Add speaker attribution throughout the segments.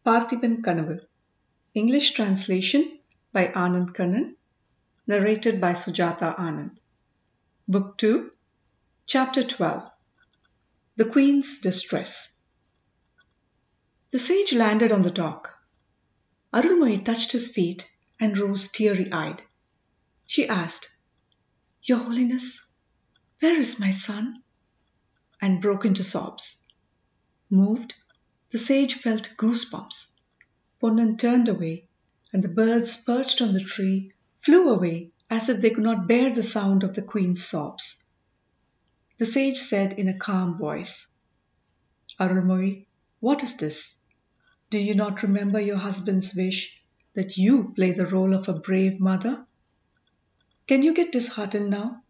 Speaker 1: Parthiban Kanavu. English translation by Anand Kannan. Narrated by Sujatha Anand. Book 2, Chapter 12. The Queen's Distress. The sage landed on the dock. Arulmozhi touched his feet and rose teary-eyed. She asked, "Your Holiness, where is my son?" and broke into sobs. Moved, the sage felt goosebumps. Ponnan turned away, and the birds perched on the tree flew away as if they could not bear the sound of the Queen's sobs. The sage said in a calm voice, "Arulmozhi, what is this? Do you not remember your husband's wish that you play the role of a brave mother? Can you get disheartened now?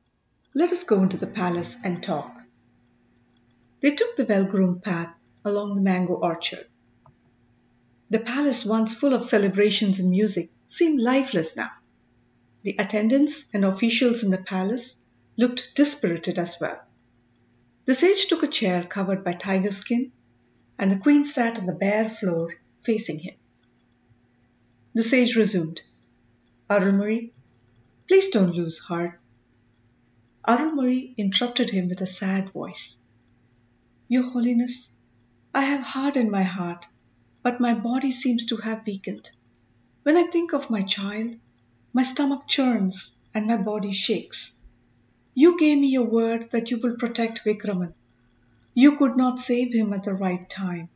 Speaker 1: Let us go into the palace and talk." They took the well-groomed path along the mango orchard. The palace, once full of celebrations and music, seemed lifeless now. The attendants and officials in the palace looked dispirited as well. The sage took a chair covered by tiger skin, and the Queen sat on the bare floor facing him. The sage resumed, "Arulmozhi, please don't lose heart." Arulmozhi interrupted him with a sad voice. "Your Holiness, I have heart in my heart, but my body seems to have weakened. When I think of my child, my stomach churns and my body shakes. You gave me your word that you will protect Vikraman. You could not save him at the right time."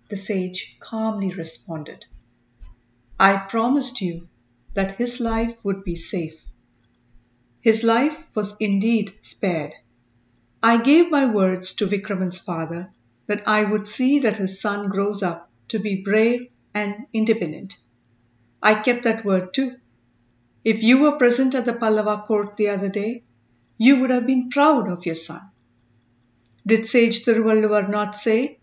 Speaker 1: The sage calmly responded, "I promised you that his life would be safe. His life was indeed spared. I gave my words to Vikraman's father that I would see that his son grows up to be brave and independent. I kept that word too. If you were present at the Pallava court the other day, you would have been proud of your son. Did sage Thiruvalluvar not say,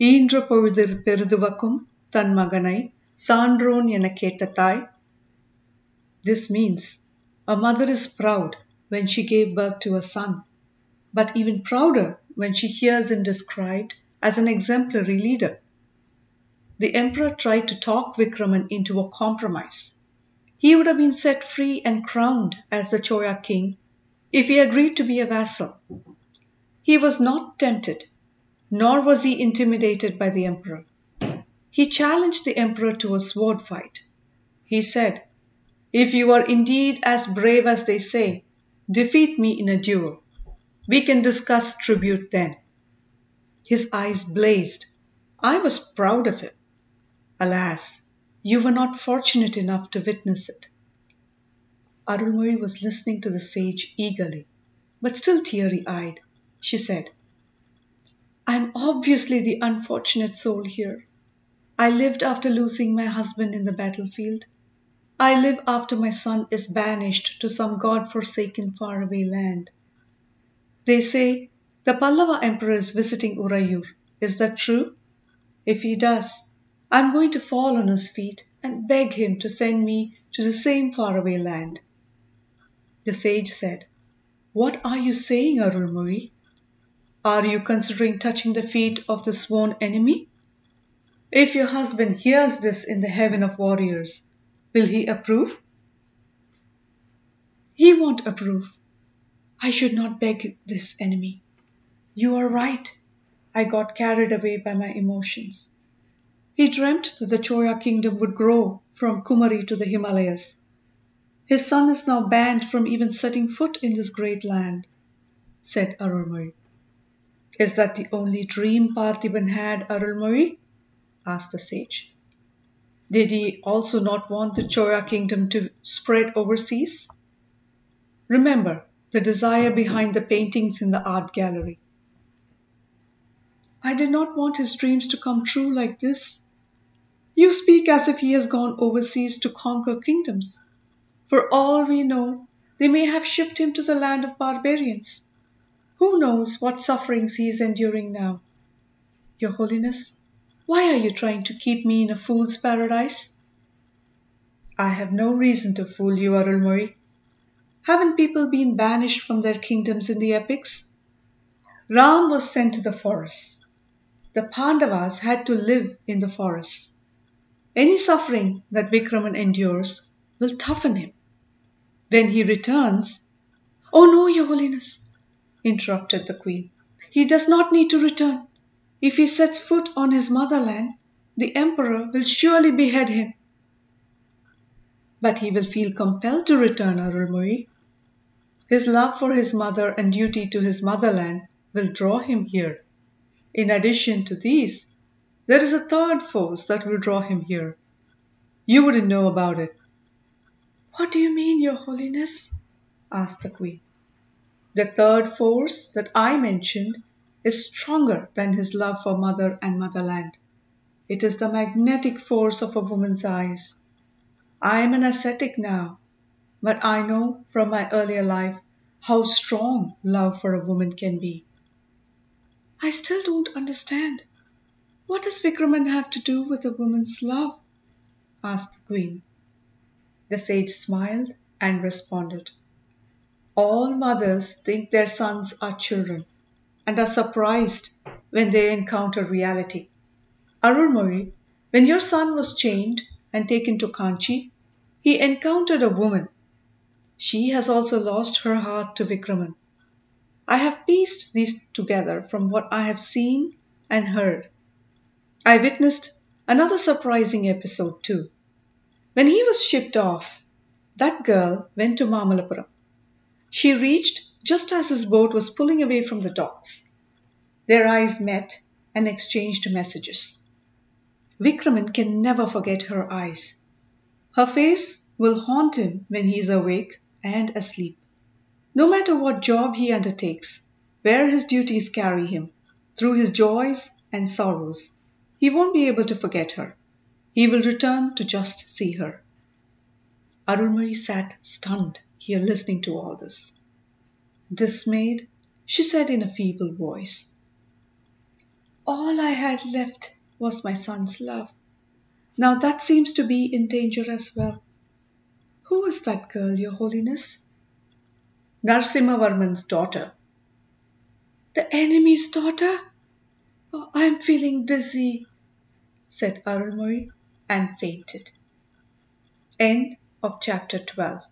Speaker 1: 'ஈன்ற பொழுதிற் பெரிதுவக்கும் தன் மகனை சான்றோன் எனக் கேட்ட தாய்'? This means a mother is proud when she gave birth to a son, but even prouder when she hears him described as an exemplary leader. The emperor tried to talk Vikraman into a compromise. He would have been set free and crowned as the Choya king if he agreed to be a vassal. He was not tempted, nor was he intimidated by the emperor. He challenged the emperor to a sword fight. He said, "If you are indeed as brave as they say, defeat me in a duel. We can discuss tribute then." His eyes blazed. I was proud of him. Alas, you were not fortunate enough to witness it. Arulmozhi was listening to the sage eagerly, but still teary-eyed. She said, "I am obviously the unfortunate soul here. I lived after losing my husband in the battlefield. I live after my son is banished to some god-forsaken faraway land. They say the Pallava emperor is visiting Urayur. Is that true? If he does, I am going to fall on his feet and beg him to send me to the same faraway land." The sage said, "What are you saying, Arulmozhi? Are you considering touching the feet of the sworn enemy? If your husband hears this in the heaven of warriors, will he approve?" "He won't approve. I should not beg this enemy. You are right. I got carried away by my emotions. He dreamt that the Choya kingdom would grow from Kumari to the Himalayas. His son is now banned from even setting foot in this great land," said Arulmozhi. "Is that the only dream Parthiban had, Arulmozhi?" asked the sage. "Did he also not want the Choya kingdom to spread overseas? Remember the desire behind the paintings in the art gallery." "I did not want his dreams to come true like this. You speak as if he has gone overseas to conquer kingdoms. For all we know, they may have shipped him to the land of barbarians. Who knows what sufferings he is enduring now? Your Holiness, why are you trying to keep me in a fool's paradise?" "I have no reason to fool you, Arulmozhi. Haven't people been banished from their kingdoms in the epics? Ram was sent to the forests. the Pandavas had to live in the forests. Any suffering that Vikraman endures will toughen him. When he returns, "Oh no, Your Holiness," interrupted the queen. "He does not need to return. If he sets foot on his motherland, the emperor will surely behead him." "But he will feel compelled to return, Arulmozhi. His love for his mother and duty to his motherland will draw him here. In addition to these, there is a third force that will draw him here. You wouldn't know about it." "What do you mean, Your Holiness?" asked the queen. "The third force that I mentioned is stronger than his love for mother and motherland. It is the magnetic force of a woman's eyes. I am an ascetic now, but I know from my earlier life how strong love for a woman can be." "I still don't understand. What does Vikraman have to do with a woman's love?" asked the queen. The sage smiled and responded, "All mothers think their sons are children and are surprised when they encounter reality. Arulmozhi, when your son was chained and taken to Kanchi, he encountered a woman. She has also lost her heart to Vikraman. I have pieced these together from what I have seen and heard. I witnessed another surprising episode too. When he was shipped off, that girl went to Mamalapuram. She reached just as his boat was pulling away from the docks. Their eyes met and exchanged messages. Vikraman can never forget her eyes. Her face will haunt him when he is awake and asleep. No matter what job he undertakes, where his duties carry him, through his joys and sorrows, he won't be able to forget her. He will return to just see her." Arulmozhi sat stunned here listening to all this. Dismayed, she said in a feeble voice, "All I had left was my son's love. Now that seems to be in danger as well. Who is that girl, Your Holiness?" "Narasimhavarman's daughter." "The enemy's daughter? Oh, I am feeling dizzy," said Arulmozhi and fainted. End of chapter 12.